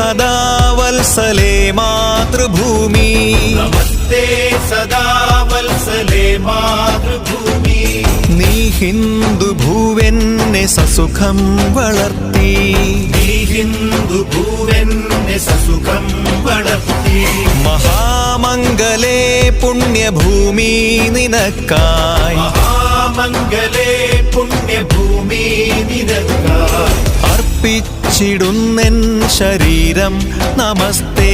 സദാ വത്സലേ മാതൃഭൂമി നമസ്തേ സദാ വത്സലേ മാതൃഭൂമി നീ ഹിന്ദു ഭൂവെന്നെ സസുഖം വളർത്തി നീ ഹിന്ദു ഭൂവെന്നെ സസുഖം വളർത്തി മഹാമംഗലേ പുണ്യഭൂമി നിനക്കായി മഹാമംഗലേ പുണ്യഭൂമി നിനക്കായി അർപ്പിച്ചിടുന്നെൻ ശരീരം നമസ്തേ